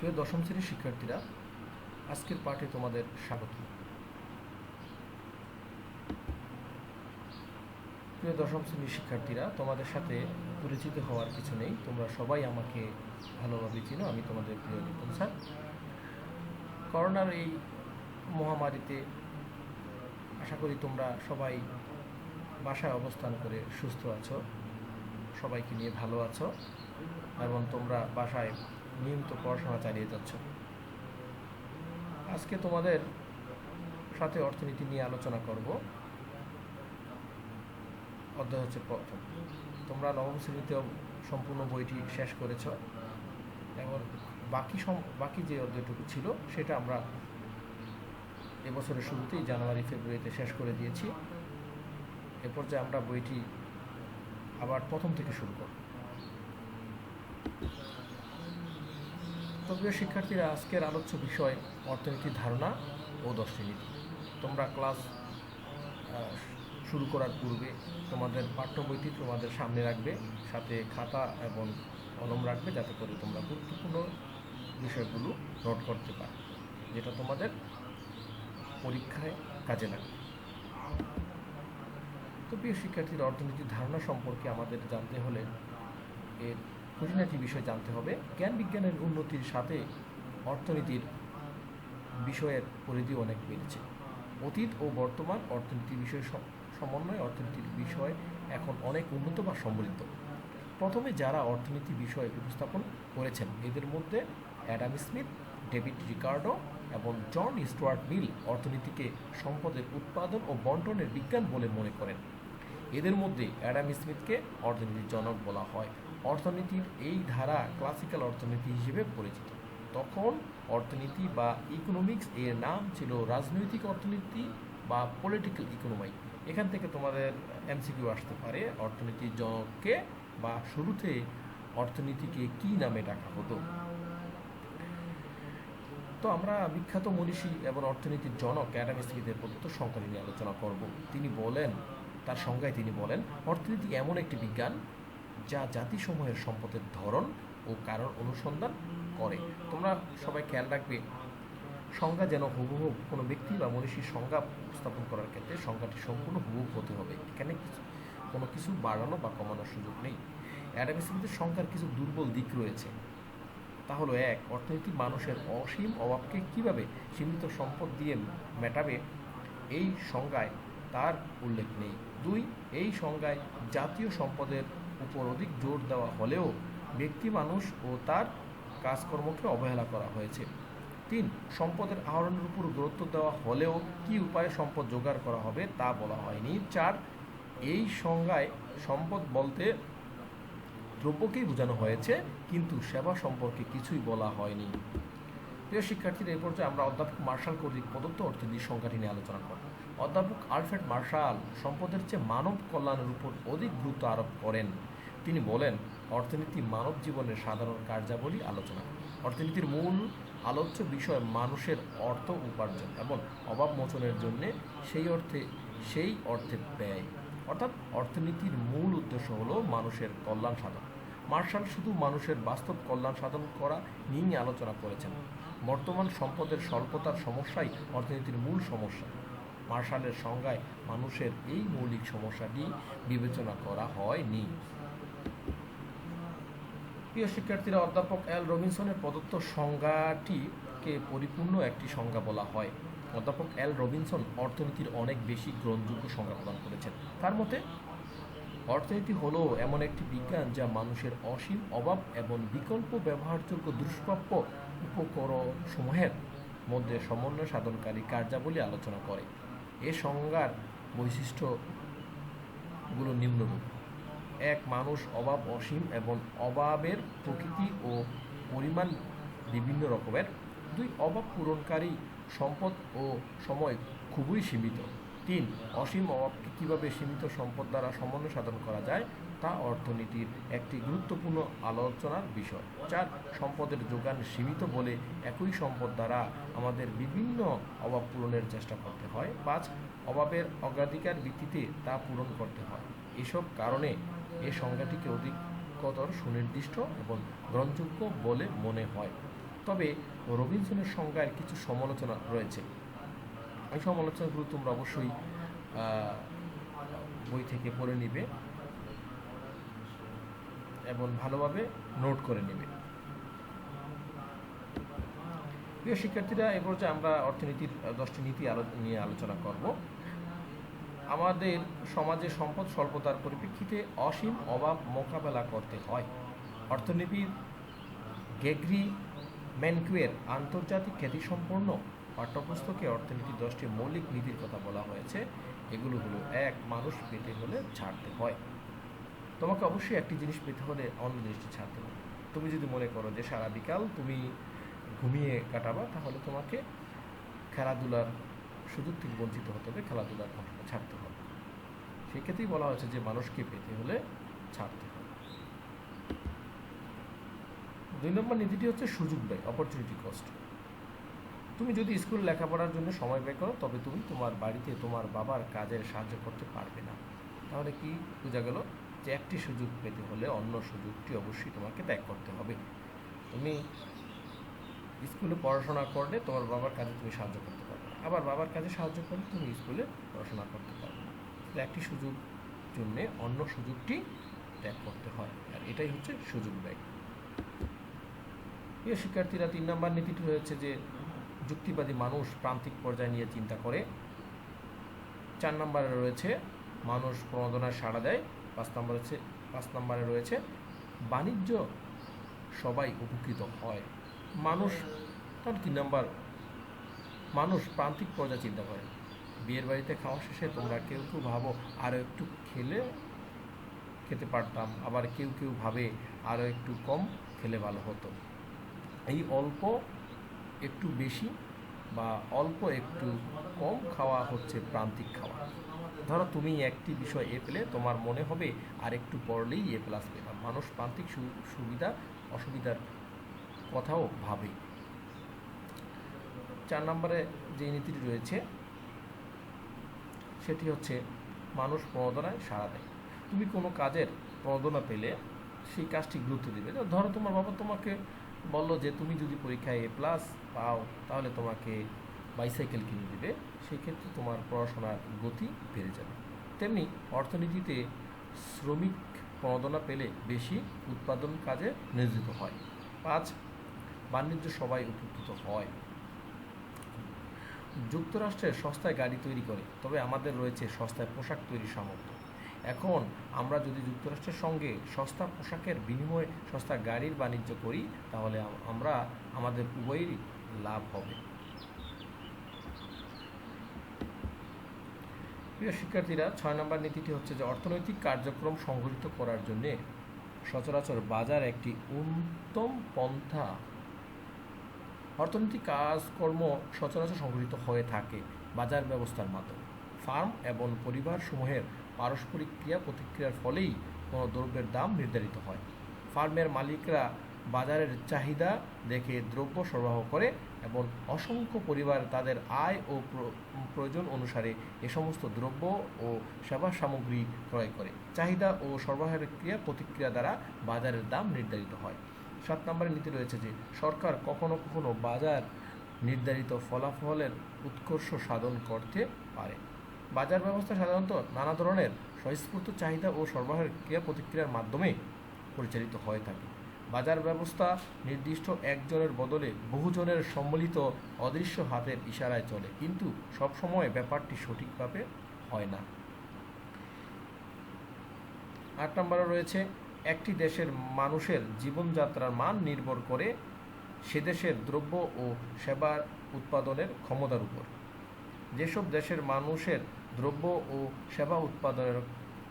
প্রিয় দশম শ্রেণীর শিক্ষার্থীরা, আজকের পাঠে তোমাদের স্বাগত। প্রিয় দশম শ্রেণীর শিক্ষার্থীরা, তোমাদের সাথে পরিচিত হওয়ার কিছু নেই, তোমরা সবাই আমাকে ভালোভাবে চিনো। আমি তোমাদের প্রিয় লিটন স্যার। করোনার এই মহামারীতে আশা করি তোমরা সবাই বাসায় অবস্থান করে সুস্থ আছো, সবাইকে নিয়ে ভালো আছো এবং তোমরা বাসায় নিয়মিত পড়াশোনা চালিয়ে যাচ্ছ। আজকে তোমাদের সাথে অর্থনীতি নিয়ে আলোচনা করব। অধ্যায় হচ্ছে প্রথম। তোমরা নবম শ্রেণীতে সম্পূর্ণ বইটি শেষ করেছ এবং বাকি যে অধ্যায়টুকু ছিল সেটা আমরা এবছরের শুরুতেই জানুয়ারি ফেব্রুয়ারিতে শেষ করে দিয়েছি। এরপর যে আমরা বইটি আবার প্রথম থেকে শুরু করব। তো প্রিয় শিক্ষার্থীরা, আজকের আলোচ্য বিষয় অর্থনীতির ধারণা ও দর্শনীতি। তোমরা ক্লাস শুরু করার পূর্বে তোমাদের পাঠ্য বইটি তোমাদের সামনে রাখবে, সাথে খাতা এবং কলম রাখবে, যাতে করে তোমরা গুরুত্বপূর্ণ বিষয়গুলো নোট করতে পারো, যেটা তোমাদের পরীক্ষায় কাজে লাগবে। তো প্রিয় শিক্ষার্থীরা, অর্থনীতির ধারণা সম্পর্কে আমাদের জানতে হলে এর খুঁটিনাটি বিষয় জানতে হবে। জ্ঞান বিজ্ঞানের উন্নতির সাথে অর্থনীতির বিষয়ের পরিধি অনেক বেড়েছে। অতীত ও বর্তমান অর্থনীতি বিষয় সমন্বয়ে অর্থনীতির বিষয় এখন অনেক উন্নত বা সমৃদ্ধ। প্রথমে যারা অর্থনীতি বিষয় উপস্থাপন করেছেন এদের মধ্যে অ্যাডাম স্মিথ, ডেভিড রিকার্ডো এবং জন স্টুয়ার্ট মিল অর্থনীতিকে সম্পদের উৎপাদন ও বন্টনের বিজ্ঞান বলে মনে করেন। এদের মধ্যে অ্যাডাম স্মিথকে অর্থনীতির জনক বলা হয়। অর্থনীতির এই ধারা ক্লাসিক্যাল অর্থনীতি হিসেবে পরিচিত। তখন অর্থনীতি বা ইকোনমিক্স এর নাম ছিল রাজনৈতিক অর্থনীতি বা পলিটিক্যাল ইকোনমি। এখান থেকে তোমাদের এমসিকিউ আসতে পারে, অর্থনীতির জনককে বা শুরুতে অর্থনীতিকে কি নামে ডাকা হতো। তো আমরা বিখ্যাত মনীষী এবং অর্থনীতির জনক অ্যাডাম স্মিথের প্রদত্ত সংজ্ঞা নিয়ে আলোচনা করব। তার সংজ্ঞায় তিনি বলেন, অর্থনীতি এমন একটি বিজ্ঞান যা জাতিসমূহের সম্পদের ধরন ও কারণ অনুসন্ধান করে। তোমরা সবাই খেয়াল রাখবে, সংজ্ঞা যেন হুবহু কোনো ব্যক্তি বা মনীষীর সংজ্ঞা উপস্থাপন করার ক্ষেত্রে সংজ্ঞাটি সম্পূর্ণ হুবহু হতে হবে। এখানে কোনো কিছু বাড়ানো বা কমানোর সুযোগ নেই। অ্যাডাম স্মিথের সংজ্ঞার কিছু দুর্বল দিক রয়েছে। তা হলো, 1. অর্থনীতি মানুষের অসীম অভাবকে কিভাবে সীমিত সম্পদ দিয়ে মেটাবে, এই সংজ্ঞায় তার উল্লেখ নেই। 2. এই সংজ্ঞায় জাতীয় সম্পদের উপর অধিক জোর দেওয়া হলেও ব্যক্তি মানুষ ও তার কাজকর্মকে অবহেলা করা হয়েছে। 3. সম্পদের আহরণের উপর গুরুত্ব দেওয়া হলেও কী উপায়ে সম্পদ জোগাড় করা হবে তা বলা হয়নি। 4. এই সংজ্ঞায় সম্পদ বলতে দ্রব্যকেই বোঝানো হয়েছে, কিন্তু সেবা সম্পর্কে কিছুই বলা হয়নি। প্রিয় শিক্ষার্থীরা, এই পর্যায়ে আমরা অধ্যাপক মার্শাল কর্তৃক প্রদত্ত অর্থনীতির সংজ্ঞাটি নিয়ে আলোচনা করব। অধ্যাপক আলফ্রেড মার্শাল সম্পদের চেয়ে মানব কল্যাণের উপর অধিক গুরুত্ব আরোপ করেন। তিনি বলেন, অর্থনীতি মানব জীবনের সাধারণ কার্যাবলী আলোচনা। অর্থনীতির মূল আলোচ্য বিষয় মানুষের অর্থ উপার্জন এবং অভাব মোচনের জন্য সেই অর্থের ব্যয়। অর্থাৎ অর্থনীতির মূল উদ্দেশ্য হলো মানুষের কল্যাণ সাধন। মার্শাল শুধু মানুষের বাস্তব কল্যাণ সাধন করা নিয়ে আলোচনা করেছেন। বর্তমান সম্পদের স্বল্পতার সমস্যাই অর্থনীতির মূল সমস্যা। মার্শালের সংজ্ঞায় মানুষের এই মৌলিক সমস্যাটি বিবেচনা করা হয়নি। প্রিয় শিক্ষার্থীরা, অধ্যাপক এল রবিনসনের প্রদত্ত সংজ্ঞাটিকে পরিপূর্ণ একটি সংজ্ঞা বলা হয়। অধ্যাপক এল রবিনসন অর্থনীতির অনেক বেশি গ্রহণযোগ্য সংজ্ঞা প্রদান করেছেন। তার মতে, অর্থনীতি হলো এমন একটি বিজ্ঞান যা মানুষের অসীম অভাব এবং বিকল্প ব্যবহারযোগ্য দুষ্প্রাপ্য উপকরণসমূহের মধ্যে সমন্বয় সাধনকারী কার্যাবলী আলোচনা করে। এ সংজ্ঞার বৈশিষ্ট্যগুলো নিম্নরূপ: 1. মানুষ অভাব অসীম এবং অভাবের প্রকৃতি ও পরিমাণ বিভিন্ন রকমের। 2. অভাব পূরণকারী সম্পদ ও সময় খুবই সীমিত। 3. অসীম অভাবকে কীভাবে সীমিত সম্পদ দ্বারা সমন্বয় সাধন করা যায় তা অর্থনীতির একটি গুরুত্বপূর্ণ আলোচনার বিষয়। 4. সম্পদের যোগান সীমিত বলে একই সম্পদ দ্বারা আমাদের বিভিন্ন অভাব পূরণের চেষ্টা করতে হয়। 5. অভাবের অগ্রাধিকার ভিত্তিতে তা পূরণ করতে হয়। এসব কারণে এই সংজ্ঞাটিকে অধিকতর সুনির্দিষ্ট এবং গ্রহণযোগ্য বলে মনে হয়। তবে রবিনসনের সংজ্ঞার কিছু সমালোচনা রয়েছে। এই সমালোচনাগুলো তোমরা অবশ্যই বই থেকে পড়ে নিবে এবং ভালোভাবে নোট করে নেবে। প্রিয় শিক্ষার্থীরা, এ পর্যায়ে আমরা অর্থনীতির 10টি নীতি নিয়ে আলোচনা করব। আমাদের সমাজে সম্পদ স্বল্পতার পরিপ্রেক্ষিতে অসীম অভাব মোকাবেলা করতে হয়। অর্থনীতির গ্রেগরি ম্যানকিউয়ের আন্তর্জাতিক খ্যাতিসম্পন্ন পাঠ্যপুস্তকে অর্থনীতির 10টি মৌলিক নীতির কথা বলা হয়েছে। এগুলো হলো: 1. মানুষ পেতে হলে ছাড়তে হয়। তোমাকে অবশ্যই একটি জিনিস পেতে হলে অন্য জিনিসটি ছাড়তে হবে। তুমি যদি মনে করো যে সারা বিকাল তুমি ঘুমিয়ে কাটাবা, তাহলে তোমাকে খেলাধুলার সুযোগ থেকে বঞ্চিত হতে হবে, খেলাধুলার ঘটনা ছাড়তে হবে। সেক্ষেত্রেই বলা হয়েছে যে মানুষকে পেতে হলে ছাড়তে হবে। 2 নম্বর নীতিটি হচ্ছে সুযোগ ব্যয়, অপরচুনিটি কস্ট। তুমি যদি স্কুল লেখাপড়ার জন্য সময় ব্যয় করো, তবে তুমি তোমার বাড়িতে তোমার বাবার কাজের সাহায্য করতে পারবে না। তাহলে কি বোঝা গেল? যে একটি সুযোগ পেতে হলে অন্য সুযোগটি অবশ্যই তোমাকে ত্যাগ করতে হবে। তুমি স্কুলে পড়াশোনা করলে তোমার বাবার কাজে তুমি সাহায্য করতে পারবে না, আবার বাবার কাজে সাহায্য করলে তুমি স্কুলে পড়াশোনা করতে পারবে না। একটি সুযোগ জন্য অন্য সুযোগটি ত্যাগ করতে হয়, আর এটাই হচ্ছে সুযোগ ব্যয়। প্রিয় শিক্ষার্থীরা, 3 নম্বর নীতিটি রয়েছে যে যুক্তিবাদী মানুষ প্রান্তিক পর্যায়ে নিয়ে চিন্তা করে। 4 নম্বরে রয়েছে মানুষ প্রণোদনায় সাড়া দেয়। 5 নম্বরে রয়েছে বাণিজ্য সবাই উপকৃত হয়। মানুষ, তার 3 নম্বর, মানুষ প্রান্তিক পর্যায়ে চিন্তা করে। বিয়ের বাড়িতে খাওয়া শেষে তোমরা কেউ কেউ ভাবো আরও একটু খেতে পারতাম, আবার কেউ কেউ ভাবে আরও একটু কম খেলে ভালো হতো। এই অল্প একটু বেশি বা অল্প একটু কম খাওয়া হচ্ছে প্রান্তিক খাওয়া। ধরো তুমি একটি বিষয় এ পেলে, তোমার মনে হবে আর একটু পড়লেই এ প্লাস পেলাম। মানুষ প্রান্তিক সুবিধা অসুবিধার কথাও ভাবে। 4 নম্বরে যে নীতিটি রয়েছে সেটি হচ্ছে মানুষ প্রণোদনায় সাড়া দেয়। তুমি কোনো কাজের প্রণোদনা পেলে সেই কাজটি গুরুত্ব দিবে। ধরো তোমার বাবা তোমাকে বললো যে তুমি যদি পরীক্ষায় এ প্লাস পাও, তাহলে তোমাকে বাইসাইকেল কিনে দিবে। সেক্ষেত্রে তোমার পড়াশোনার গতি বেড়ে যাবে। তেমনি অর্থনীতিতে শ্রমিক প্রণোদনা পেলে বেশি উৎপাদন কাজে নিয়োজিত হয়। 5. বাণিজ্য সবাই উপকৃত হয়। যুক্তরাষ্ট্রের সস্তায় গাড়ি তৈরি করে, তবে আমাদের রয়েছে সস্তায় পোশাক তৈরির সামর্থ্য। এখন আমরা যদি যুক্তরাষ্ট্রের সঙ্গে সস্তা পোশাকের বিনিময়ে সস্তা গাড়ির বাণিজ্য করি, তাহলে আমাদের উভয়েরই লাভ হবে। প্রিয় শিক্ষার্থীরা, 6 নম্বর নীতিটি হচ্ছে যে অর্থনৈতিক কার্যক্রম সংগঠিত করার জন্য সচরাচর বাজার একটি উত্তম পন্থা। অর্থনৈতিক কাজকর্ম সচরাচর সংগঠিত হয়ে থাকে বাজার ব্যবস্থার মাধ্যমে। ফার্ম এবং পরিবারসমূহের পারস্পরিক ক্রিয়া প্রতিক্রিয়ার ফলেই কোনো দ্রব্যের দাম নির্ধারিত হয়। ফার্মের মালিকরা বাজারের চাহিদা দেখে দ্রব্য সরবরাহ করে এবং অসংখ্য পরিবার তাদের আয় ও প্রয়োজন অনুসারে এ সমস্ত দ্রব্য ও সেবা সামগ্রী ক্রয় করে। চাহিদা ও সরবরাহের ক্রিয়া প্রতিক্রিয়া দ্বারা বাজারের দাম নির্ধারিত হয়। 7 নম্বরে নীতি রয়েছে যে সরকার কখনো কখনো বাজার নির্ধারিত ফলাফলের উৎকর্ষ সাধন করতে পারে। বাজার ব্যবস্থা সাধারণত নানা ধরনের স্বয়ংস্ফূর্ত চাহিদা ও সরবরাহের ক্রিয়া প্রতিক্রিয়ার মাধ্যমে পরিচালিত হয়ে থাকে। বাজার ব্যবস্থা নির্দিষ্ট একজনের বদলে বহুজনের সম্মিলিত অদৃশ্য হাতের ইশারায় চলে, কিন্তু সবসময় ব্যাপারটি সঠিকভাবে হয় না। 8 নম্বরে রয়েছে একটি দেশের মানুষের জীবনযাত্রার মান নির্ভর করে সে দেশের দ্রব্য ও সেবার উৎপাদনের ক্ষমতার উপর। যেসব দেশের মানুষের দ্রব্য ও সেবা উৎপাদনের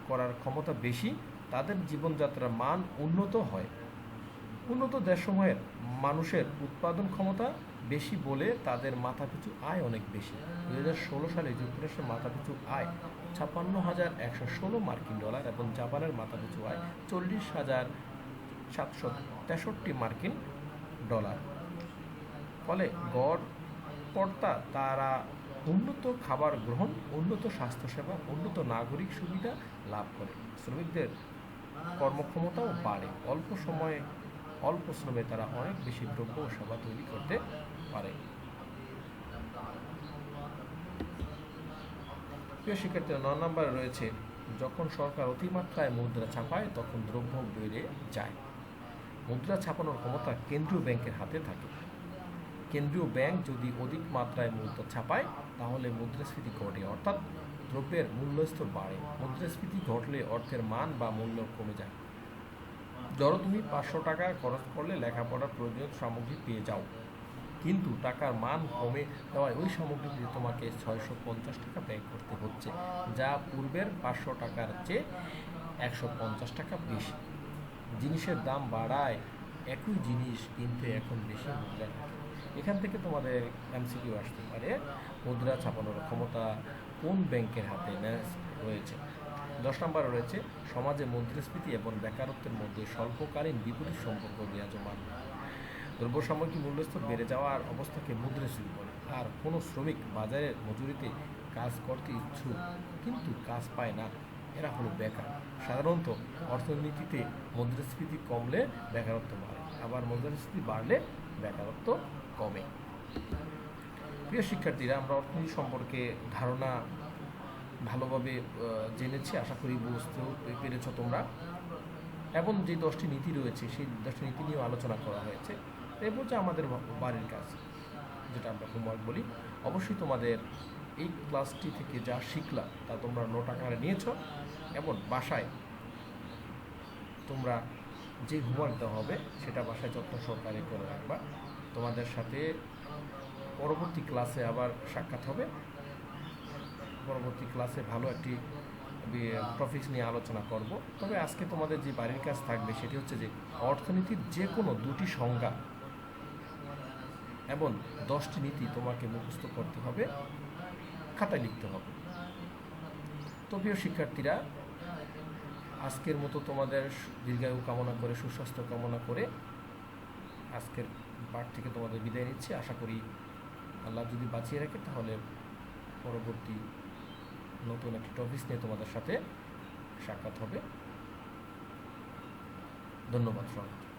করার ক্ষমতা বেশি, তাদের জীবনযাত্রার মান উন্নত হয়। উন্নত দেশসমূহের মানুষের উৎপাদন ক্ষমতা বেশি বলে তাদের মাথাপিছু আয় অনেক বেশি। 2016 সালে যুক্তরাষ্ট্রের মাথাপিছু আয় 56,116 মার্কিন ডলার এবং জাপানের মাথাপিছু আয় 40,763 মার্কিন ডলার। ফলে গড় কর্তা তারা উন্নত খাবার গ্রহণ, উন্নত স্বাস্থ্যসেবা, উন্নত নাগরিক সুবিধা লাভ করে। শ্রমিকদের কর্মক্ষমতাও বাড়ে। অল্প সময়ে অল্প শ্রমে তারা অনেক বেশি দ্রব্য ও সেবা তৈরি করতে পারে। প্রিয় শিক্ষার্থীরা, 9 নম্বরে রয়েছে যখন সরকার অতিমাত্রায় মুদ্রা ছাপায় তখন দ্রব্য বেড়ে যায়। মুদ্রা ছাপানোর ক্ষমতা কেন্দ্রীয় ব্যাংকের হাতে থাকে। কেন্দ্রীয় ব্যাংক যদি অধিক মাত্রায় মুদ্রা ছাপায় তাহলে মুদ্রাস্ফীতি ঘটে, অর্থাৎ দ্রব্যের মূল্যস্তর বাড়ে। মুদ্রাস্ফীতি ঘটলে অর্থের মান বা মূল্য কমে যায়। ধরো তুমি 500 টাকা খরচ করলে লেখাপড়ার প্রয়োজনীয় সামগ্রী পেয়ে যাও, কিন্তু টাকার মান কমে দেওয়ায় ওই সামগ্রীতে তোমাকে 650 টাকা ব্যয় করতে হচ্ছে, যা পূর্বের 500 টাকার চেয়ে 150 টাকা বেশি। জিনিসের দাম বাড়ায়, একই জিনিস কিনতে এখন বেশি মুদ্রা লাগে। এখান থেকে তোমাদের এমসিকিউ আসতে পারে, মুদ্রা ছাপানোর ক্ষমতা কোন ব্যাংকের হাতে রয়েছে। 10 নম্বরে রয়েছে সমাজে মুদ্রাস্ফীতি এবং বেকারত্বের মধ্যে স্বল্পকালীন বিপরীত সম্পর্ক বিরাজমান। দ্রব্য সামগ্রী মূল্যস্তর বেড়ে যাওয়ার অবস্থাকে মুদ্রাস্ফীতি বলে। আর কোনো শ্রমিক বাজারের মজুরিতে কাজ করতে ইচ্ছুক কিন্তু কাজ পায় না, এরা হলো বেকার। সাধারণত অর্থনীতিতে মুদ্রাস্ফীতি কমলে বেকারত্ব বাড়ে, আবার মুদ্রাস্ফীতি বাড়লে বেকারত্ব কমে। প্রিয় শিক্ষার্থীরা, আমরা অর্থনীতি সম্পর্কে ধারণা ভালোভাবে জেনেছি, আশা করি বুঝতে পেরেছ তোমরা। এবং যে 10টি নীতি রয়েছে সেই 10টি নীতি নিয়েও আলোচনা করা হয়েছে। এরপর যে আমাদের বাড়ির কাজ, যেটা আমরা হোমওয়ার্ক বলি, অবশ্যই তোমাদের এই ক্লাসটি থেকে যা শিখলা তা তোমরা নোট আকারে নিয়েছ এবং বাসায় তোমরা যে হোমওয়ার্ক দেওয়া হবে সেটা বাসায় যত্ন সহকারে করে রাখবা। তোমাদের সাথে পরবর্তী ক্লাসে আবার সাক্ষাৎ হবে। পরবর্তী ক্লাসে ভালো একটি টপিকস নিয়ে আলোচনা করব। তবে আজকে তোমাদের যে বাড়ির কাজ থাকবে সেটি হচ্ছে যে অর্থনীতির যে কোনো 2টি সংজ্ঞা এবং 10টি নীতি তোমাকে মুখস্থ করতে হবে, খাতায় লিখতে হবে। তো প্রিয় শিক্ষার্থীরা, আজকের মতো তোমাদের দীর্ঘায়ু কামনা করে, সুস্বাস্থ্য কামনা করে আজকের পাঠ থেকে তোমাদের বিদায় নিচ্ছি। আশা করি আল্লাহ যদি বাঁচিয়ে রাখে তাহলে পরবর্তী নতুন একটি টপিক নিয়ে তোমাদের সাথে সাক্ষাৎ হবে। ধন্যবাদ সবাইকে।